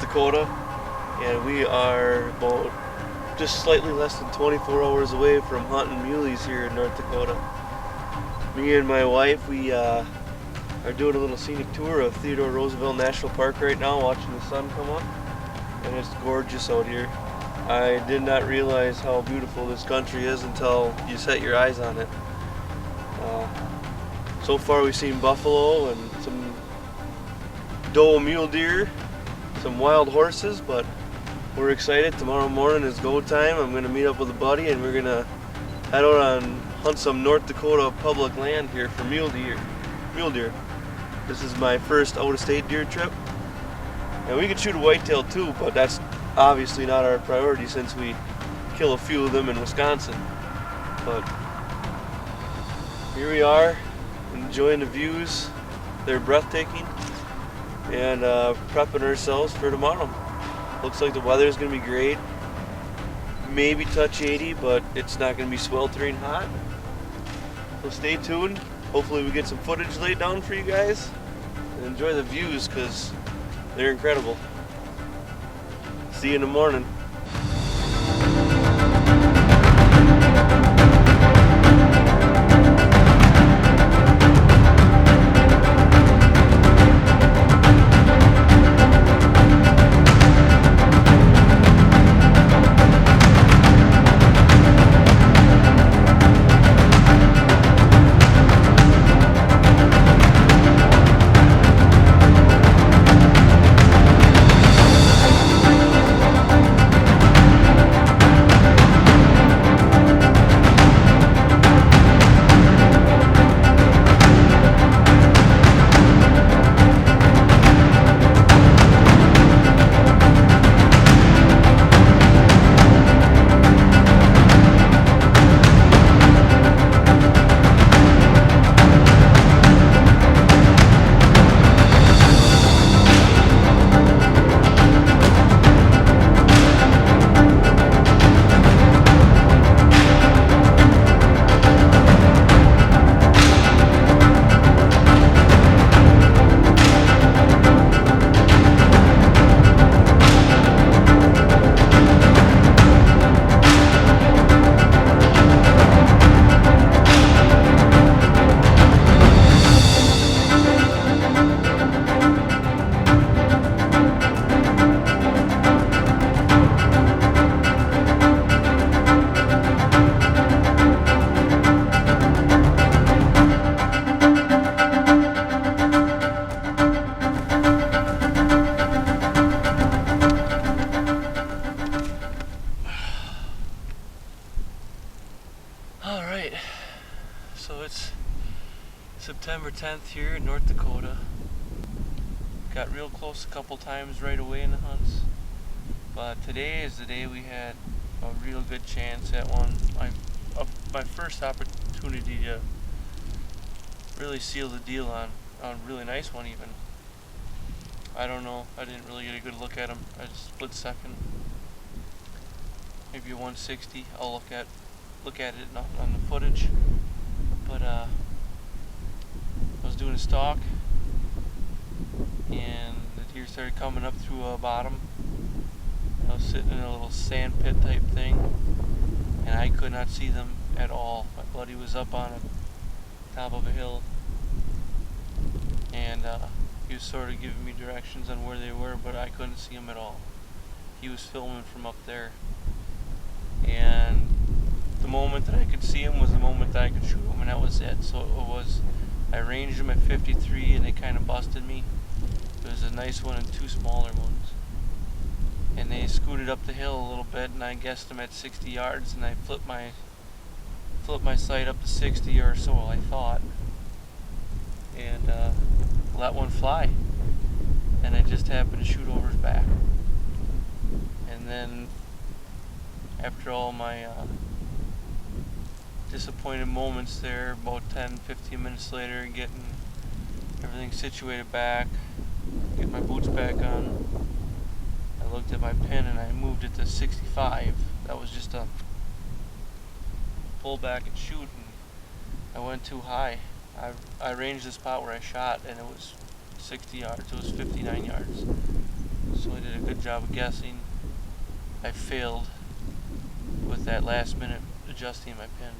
Dakota, and we are about just slightly less than 24 hours away from hunting muleys here in North Dakota. Me and my wife, we are doing a little scenic tour of Theodore Roosevelt National Park right now, watching the sun come up, and it's gorgeous out here. I did not realize how beautiful this country is until you set your eyes on it. So far we've seen buffalo and some doe mule deer, some wild horses, but we're excited. Tomorrow morning is go time. I'm going to meet up with a buddy and we're going to head out and hunt some North Dakota public land here for mule deer. This is my first out-of-state deer trip. And we could shoot a whitetail too, but that's obviously not our priority since we kill a few of them in Wisconsin. But here we are, enjoying the views. They're breathtaking, and prepping ourselves for tomorrow. Looks like the weather is going to be great. Maybe touch 80, but it's not going to be sweltering hot. So stay tuned. Hopefully we get some footage laid down for you guys and enjoy the views because they're incredible. See you in the morning. Alright, so it's September 10th here in North Dakota. Got real close a couple times right away in the hunts, but today is the day we had a real good chance at one. My first opportunity to really seal the deal on a really nice one even. I don't know, I didn't really get a good look at him. I just split second. Maybe a 160. I'll look at it on the footage, but I was doing a stalk and the deer started coming up through a bottom. I was sitting in a little sand pit type thing and I could not see them at all. My buddy was up on the top of a hill and he was sort of giving me directions on where they were, but I couldn't see them at all. He was filming from up there, and the moment that I could see him was the moment that I could shoot him, and that was it. So I ranged him at 53 and they kind of busted me. It was a nice one and two smaller ones. And they scooted up the hill a little bit and I guessed them at 60 yards and I flipped my sight up to 60 or so, I thought. And let one fly. And I just happened to shoot over his back. And then after all my disappointed moments there, about 10-15 minutes later, getting everything situated back, getting my boots back on, I looked at my pin and I moved it to 65. That was just a pull back and shoot, and I went too high. I ranged the spot where I shot and it was 60 yards, it was 59 yards. So I did a good job of guessing. I failed with that last minute adjusting my pin.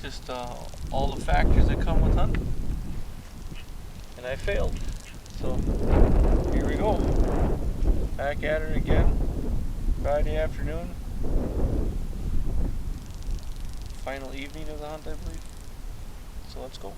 Just all the factors that come with hunting. And I failed. So here we go. Back at it again. Friday afternoon. Final evening of the hunt, I believe. So let's go.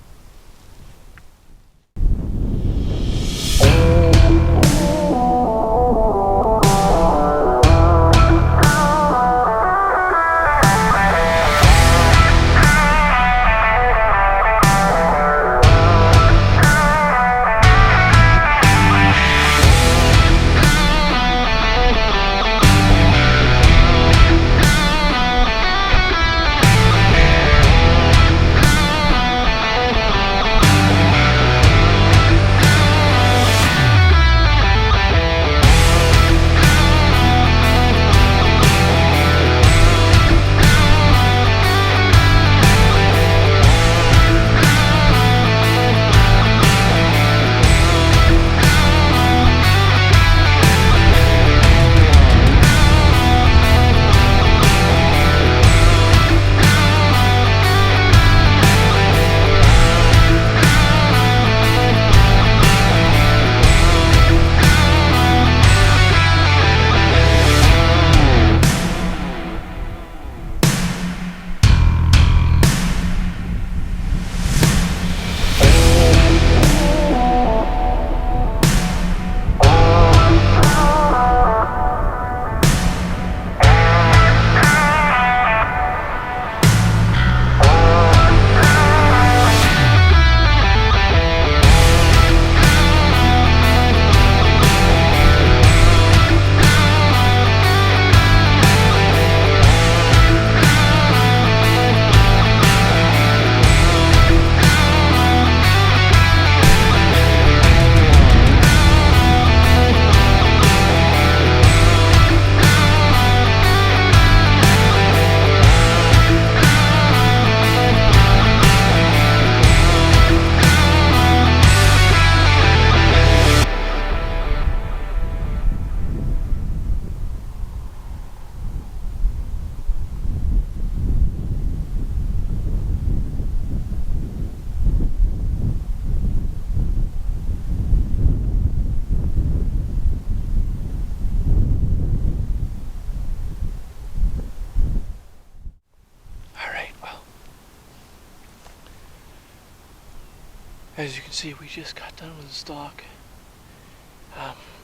As you can see, we just got done with the stalk.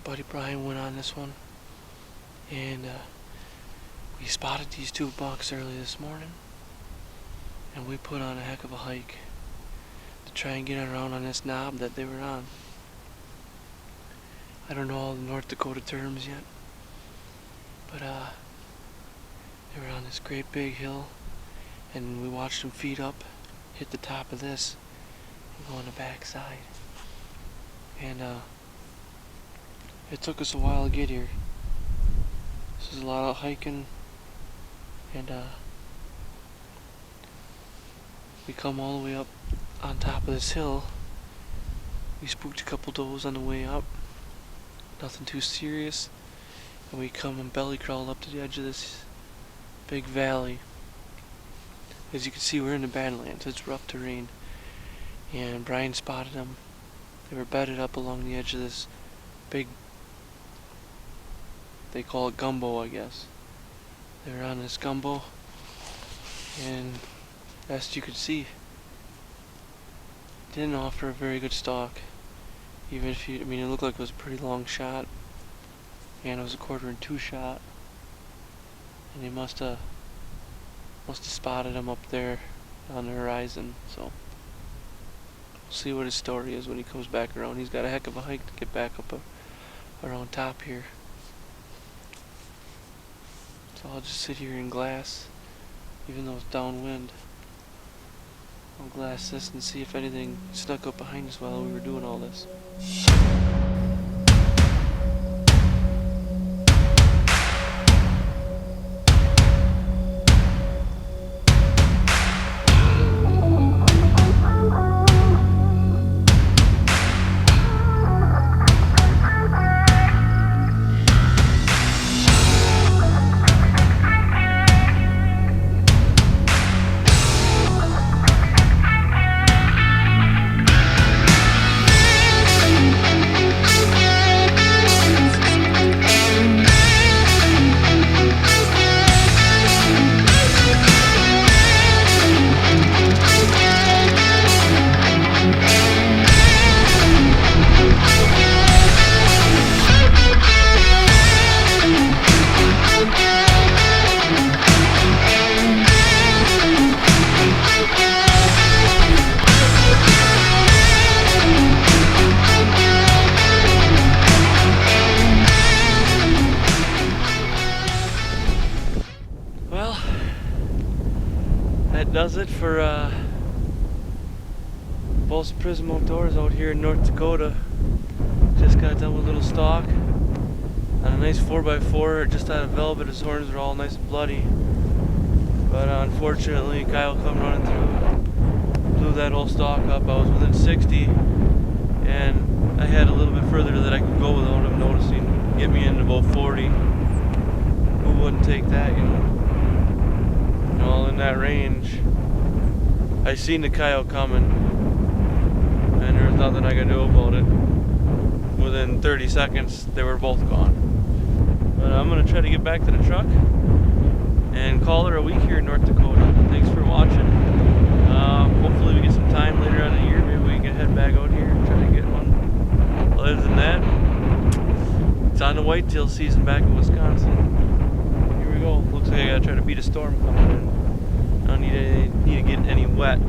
Buddy Brian went on this one, and we spotted these two bucks early this morning, and we put on a heck of a hike to try and get around on this knob that they were on. I don't know all the North Dakota terms yet, but they were on this great big hill, and we watched them feed up, hit the top of this, and go on the back side. And it took us a while to get here. This is a lot of hiking, and we come all the way up on top of this hill. We spooked a couple does on the way up, nothing too serious, and we come and belly crawled up to the edge of this big valley. As you can see, we're in the Badlands. It's rough terrain, and Brian spotted them. They were bedded up along the edge of this big, they call it gumbo, I guess. They were on this gumbo, and as you could see, didn't offer a very good stalk. Even if you, it looked like it was a pretty long shot, and it was a 1/4-2 shot, and they must have spotted him up there on the horizon. So we'll see what his story is when he comes back around. He's got a heck of a hike to get back up around top here. So I'll just sit here and glass, even though it's downwind. I'll glass this and see if anything snuck up behind us while we were doing all this. does it for Balsa Prism Outdoors out here in North Dakota. Just got done with a little stalk on a nice 4x4 just out of velvet. His horns are all nice and bloody. But unfortunately, Kyle come running through, blew that whole stalk up. I was within 60, and I had a little bit further that I could go without him noticing. Get me into about 40. Who wouldn't take that, you know? All in that range. I seen the coyote coming, and there was nothing I could do about it. Within 30 seconds, they were both gone. But I'm gonna try to get back to the truck and call it a week here in North Dakota. Thanks for watching. Hopefully we get some time later on in the year. Maybe we can head back out here and try to get one. Other than that, it's on the whitetail season back in Wisconsin. Here we go. Looks like I gotta try to beat a storm coming in. I don't need to get any wet.